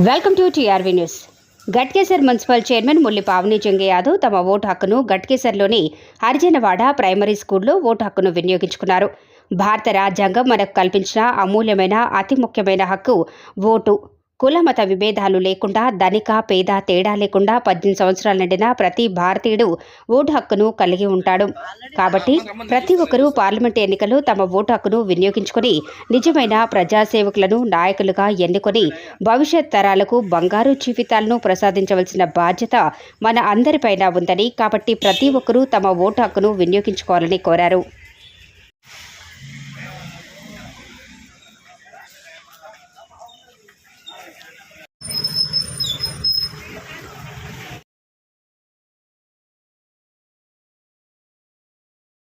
Welcome to TRV news. Ghatkesar municipal chairman Mulli Pavani Jange Yadav తమ vote హక్కును గట్కేసర్లోని హరిజనవాడ ప్రైమరీ స్కూల్లో ఓటు హక్కును వినియోగించుకున్నారు. భారత రాజ్యాంగం మనకు కల్పించిన అమూల్యమైన అతి ముఖ్యమైన హక్కు ఓటు. కులమత విభేదాలు లేకుండా, ధనిక పేద తేడా లేకుండా 18 సంవత్సరాలు నిండిన ప్రతి భారతీయుడు ఓటు హక్కును కలిగి ఉంటాడు. కాబట్టి ప్రతి ఒక్కరూ పార్లమెంట్ ఎన్నికల్లో తమ ఓటు హక్కును వినియోగించుకుని నిజమైన ప్రజాసేవకులను నాయకులుగా ఎన్నుకొని భవిష్యత్ తరాలకు బంగారు జీవితాలను ప్రసాదించవలసిన బాధ్యత మన అందరిపైన ఉందని, కాబట్టి ప్రతి ఒక్కరూ తమ ఓటు హక్కును వినియోగించుకోవాలని కోరారు.